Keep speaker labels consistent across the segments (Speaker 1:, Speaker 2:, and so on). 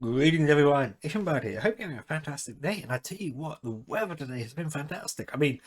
Speaker 1: Greetings everyone, Ishenbird here. I hope you're having a fantastic day, and I tell you what, the weather today has been fantastic. I mean,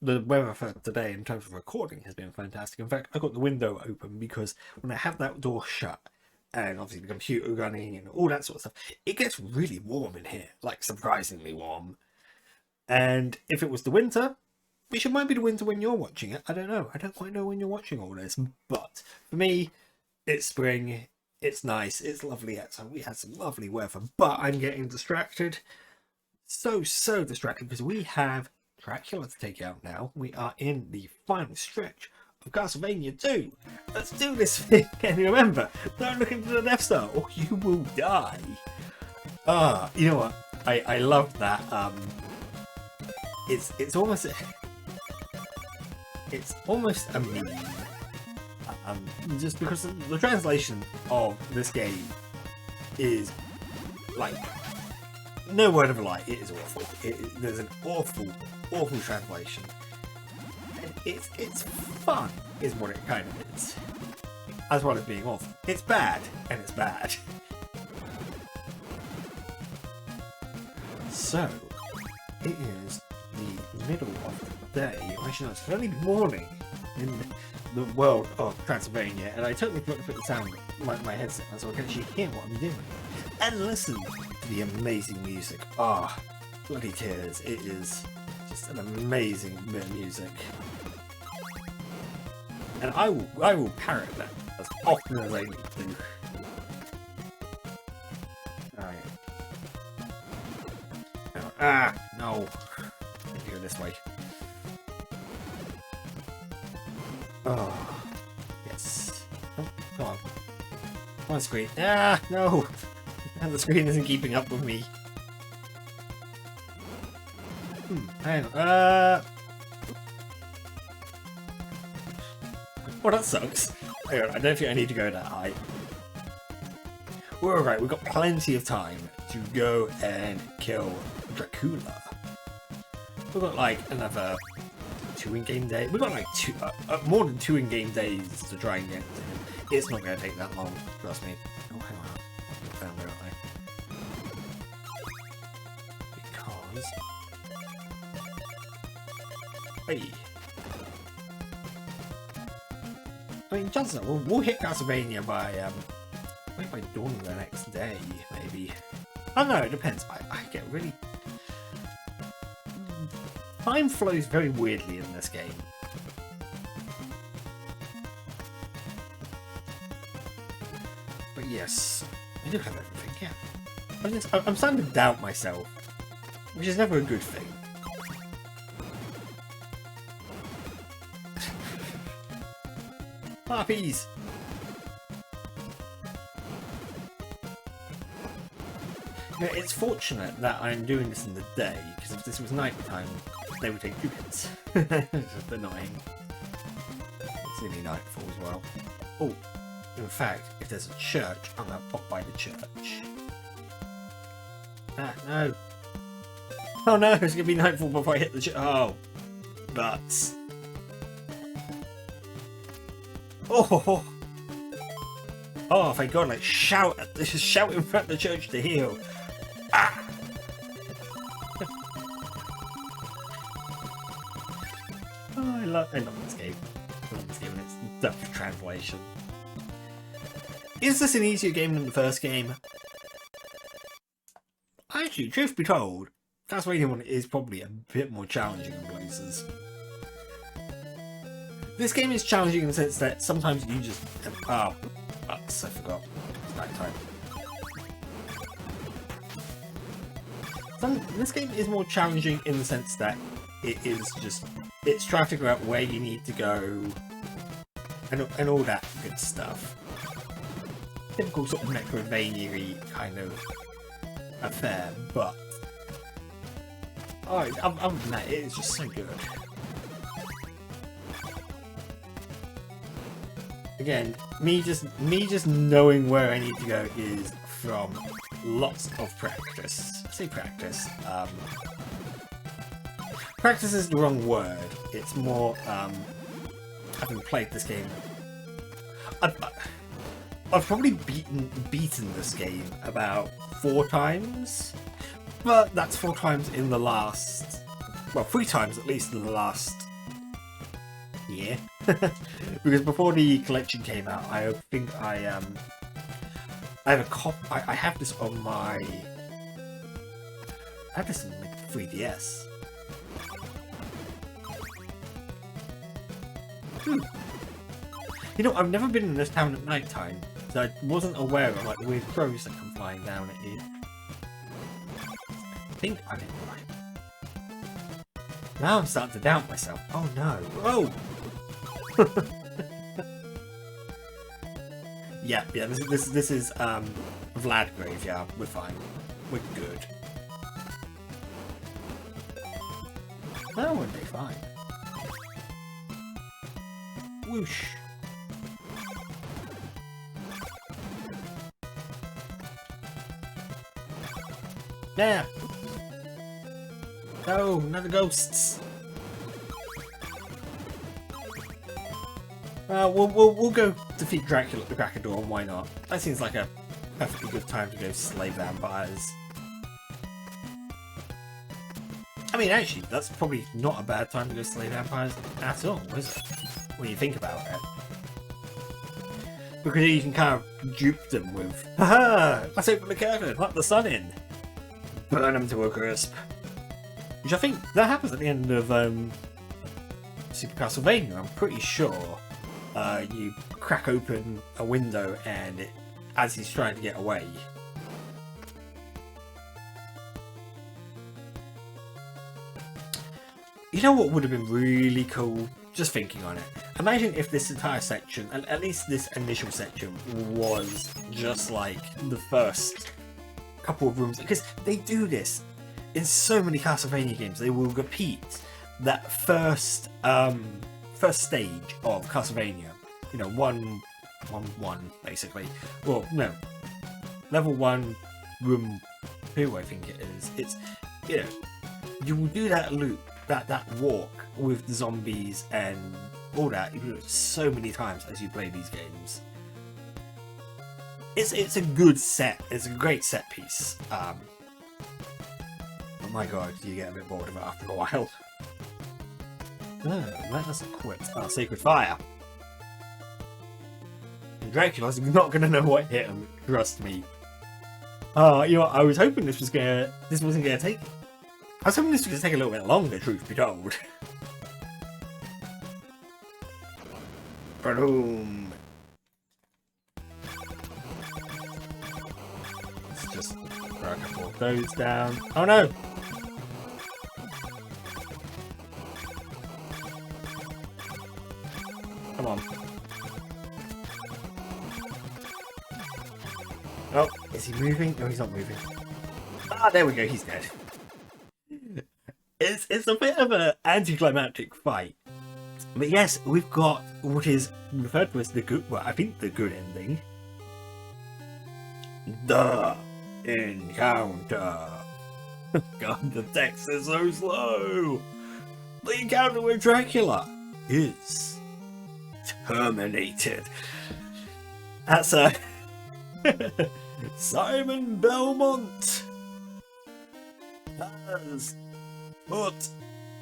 Speaker 1: the weather for today in terms of recording has been fantastic. In fact, I got the window open because when I have that door shut, and obviously the computer running and all that sort of stuff, it gets really warm in here, like surprisingly warm. And if it was the winter, which it might be the winter when you're watching it, I don't know. I don't quite know when you're watching all this, but for me, it's spring. It's nice, it's lovely outside. We had some lovely weather, but I'm getting distracted. So distracted because we have Dracula to take out now. We are in the final stretch of Castlevania 2. Let's do this thing. And remember, don't look into the Death Star or you will die. You know what? I love that. It's almost a meme. Just because the translation of this game is like no word of a lie, it is awful. There's an awful translation, and it's fun is what it kind of is, as well as being awful. It's bad, and it's bad. So it is the middle of the day. Actually, no, it's early morning in the world of Transylvania, and I totally forgot to put the sound my headset on so I can actually hear what I'm doing and listen to the amazing music. Bloody tears. It is just an amazing bit of music, and I will parrot that as often as I need to. No, I go this way. Oh, yes. Oh, come on. Come on, screen. No! The screen isn't keeping up with me. Hang on. Well, that sucks. Hang on, I don't think I need to go that high. We're alright, we've got plenty of time to go and kill Dracula. We've got like another 2 in-game days. We've got like more than 2 in-game days to try and get to him. It's not going to take that long, trust me. Oh, hang on. I'll down, where am I? Because... Hey! I mean, chances are we'll hit Castlevania by dawn the next day, maybe. I don't know, it depends. I get really... Time flows very weirdly in this game. But yes, I do have everything, yeah. I'm starting to doubt myself, which is never a good thing. Harpies! Now, it's fortunate that I'm doing this in the day, because if this was night time, they would take 2 hits. It's just annoying. It's nearly nightfall as well. Oh, in fact, if there's a church, I'm gonna pop by the church. No. Oh no, it's gonna be nightfall before I hit the church. Oh, butts. Oh, thank God, like shout in front of the church to heal. I love this game. I love this game and its Dutch translation. Is this an easier game than the first game? Actually, truth be told, Castlevania 1 is probably a bit more challenging in places. This game is challenging in the sense that sometimes you just... I forgot. It's night time. This game is more challenging in the sense that it's trying to figure out where you need to go and all that good stuff. Typical sort of Metroidvania-y kind of affair, but other than that, it is just so good. Again, me just knowing where I need to go is from lots of practice. I say practice. Practice is the wrong word. It's more having played this game. I've probably beaten this game about 4 times, but that's 4 times in the last, well, 3 times at least in the last year. Because before the collection came out, I think I have a I have this on my, I have this on my 3DS. You know, I've never been in this town at night time, so I wasn't aware of like the weird crows that come flying down at you. I think I'm in right. Now I'm starting to doubt myself. Oh no! Oh! yeah. This is Vlad graveyard. We're fine. We're good. That would be fine. Whoosh. Yeah. No, not the ghosts. We'll go defeat Dracula at the crack of dawn. Why not? That seems like a perfectly good time to go slay vampires. I mean, actually, that's probably not a bad time to go slay vampires at all, is it? When you think about it. Because you can kind of dupe them with, haha, let's open the curtain, let the sun in. Burn them to a crisp. Which I think that happens at the end of Super Castlevania. I'm pretty sure you crack open a window and it, as he's trying to get away. You know what would have been really cool? Just thinking on it. Imagine if this entire section, at least this initial section, was just like the first couple of rooms. Because they do this in so many Castlevania games. They will repeat that first stage of Castlevania. You know, one, basically. Well, no. Level 1, room 2, I think it is. It's, you know, you will do that loop. That walk with the zombies and all that, you do it so many times as you play these games. It's a good set. It's a great set piece. Oh my god, you get a bit bored of it after a while. Oh, let us quit our sacred fire. And Dracula's not gonna know what hit him. Trust me. Oh, you know what? I was hoping this wasn't gonna take. I was hoping this was going to take a little bit longer, truth be told. Boom. Let's just throw a couple of those down. Oh no! Come on. Oh, is he moving? No, he's not moving. Ah, there we go, he's dead. It's a bit of an anticlimactic fight. But yes, we've got what is referred to as the good, well, I think the good ending. The encounter. God, the text is so slow. The encounter with Dracula is terminated. That's a Simon Belmont has put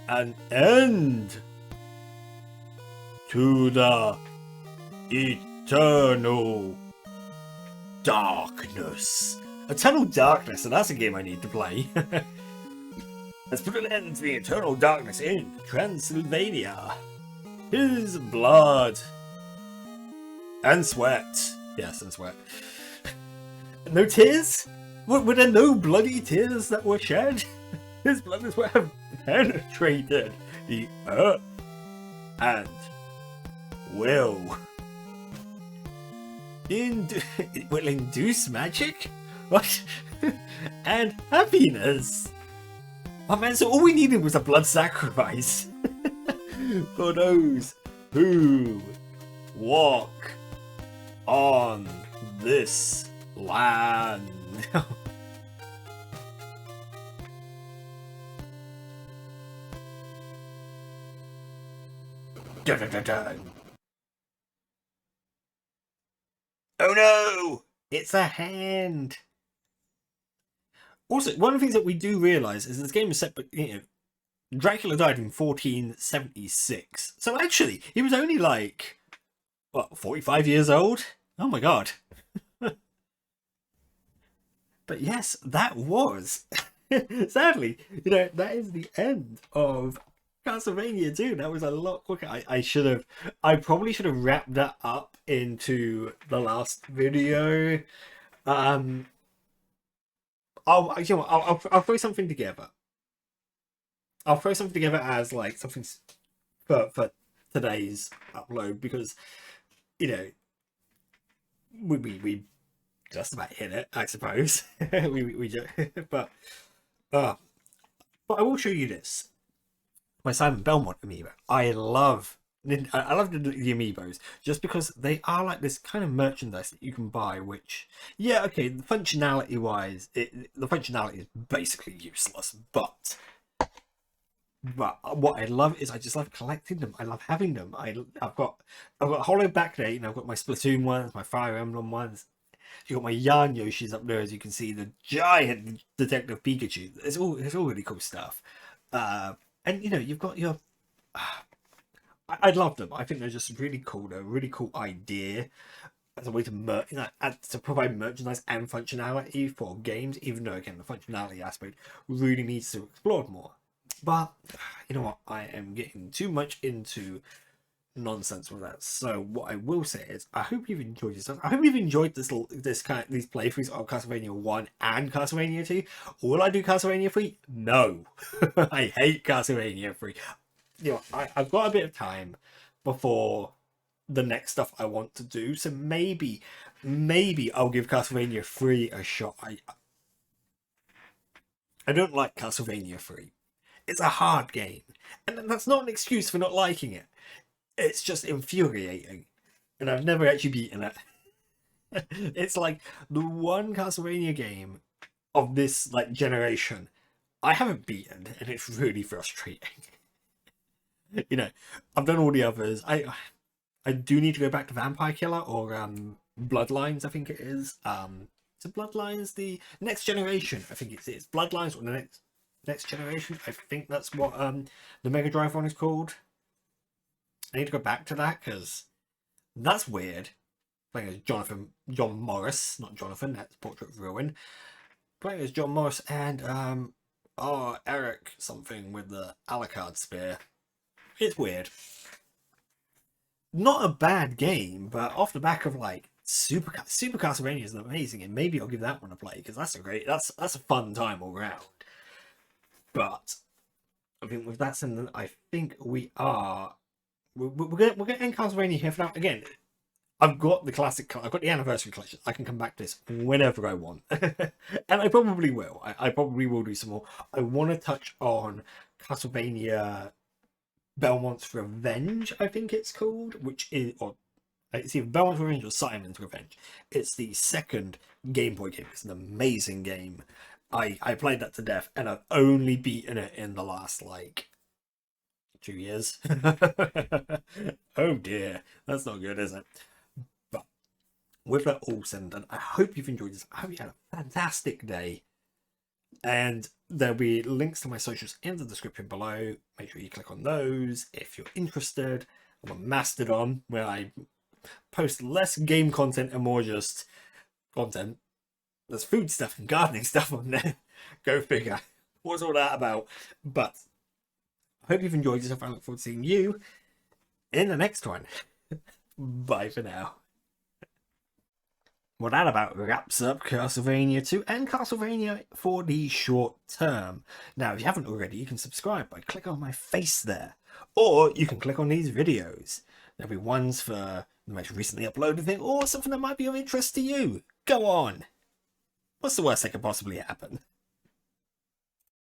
Speaker 1: an end to the eternal darkness. Eternal Darkness, and that's a game I need to play. Let's put an end to the eternal darkness in Transylvania. His blood and sweat. Yes, and sweat. No tears? Were there no bloody tears that were shed? His blood and sweat have penetrated the earth and will induce magic? What? And happiness? Oh man, so all we needed was a blood sacrifice for those who walk on this land. Dun, dun, dun, dun. Oh no! It's a hand. Also, one of the things that we do realise is this game is set, but Dracula died in 1476. So actually, he was only like, what, 45 years old? Oh my god. But yes, that was. Sadly, that is the end of Castlevania 2. That was a lot quicker. I probably should have wrapped that up into the last video. I'll throw something together. I'll throw something together as like something for today's upload, because we just about hit it, I suppose. we just, but I will show you this. My Simon Belmont amiibo. I love the amiibos just because they are like this kind of merchandise that you can buy, which, yeah, okay, the functionality wise, the functionality is basically useless, but what I love is I just love collecting them. I love having them. I've got Hollow Backdate, and I've got my Splatoon ones, my Fire Emblem ones. You got my Yarn Yoshis up there, as you can see, the giant Detective Pikachu. It's all really cool stuff. And you've got your. I love them. I think they're just really cool. They're a really cool idea as a way to provide merchandise and functionality for games. Even though, again, the functionality aspect really needs to be explored more. But you know what? I am getting too much into nonsense with that. So what I will say is, I hope you've enjoyed yourself. I hope you've enjoyed these playthroughs of Castlevania 1 and Castlevania 2. Will I do Castlevania 3? No. I hate Castlevania 3. I've got a bit of time before the next stuff I want to do, so maybe I'll give Castlevania 3 a shot. I don't like Castlevania 3. It's a hard game, and that's not an excuse for not liking it. It's just infuriating, and I've never actually beaten it. It's like the one Castlevania game of this like generation I haven't beaten, and it's really frustrating. I've done all the others. I do need to go back to Vampire Killer or Bloodlines, I think it is. So Bloodlines, the next generation, I think it's Bloodlines or the next generation. I think that's what the Mega Drive one is called. I need to go back to that because that's weird. Playing as John Morris, not Jonathan, that's Portrait of Ruin. Playing as John Morris and Eric something with the Alucard spear. It's weird. Not a bad game, but off the back of like Super Castlevania is amazing, and maybe I'll give that one a play because that's a fun time all around. But I think with that said, I think we're gonna end Castlevania here for now. Again, I've got the anniversary collection. I can come back to this whenever I want, and I probably will. I probably will do some more. I want to touch on Castlevania Belmont's Revenge, I think it's called, which is, or it's either Belmont's Revenge or Simon's Revenge. It's the second Game Boy game. It's an amazing game. I played that to death, and I've only beaten it in the last like 2 years. Oh dear, that's not good, is it? But with that all said and done, I hope you've enjoyed this. I hope you had a fantastic day. And there'll be links to my socials in the description below. Make sure you click on those if you're interested. I'm on Mastodon, where I post less game content and more just content. There's food stuff and gardening stuff on there. Go figure. What's all that about? But I hope you've enjoyed yourself. I look forward to seeing you in the next one. Bye for now. Well, that about wraps up Castlevania 2 and Castlevania for the short term. Now, if you haven't already, you can subscribe by clicking on my face there. Or you can click on these videos. There'll be ones for the most recently uploaded thing, or something that might be of interest to you. Go on! What's the worst that could possibly happen?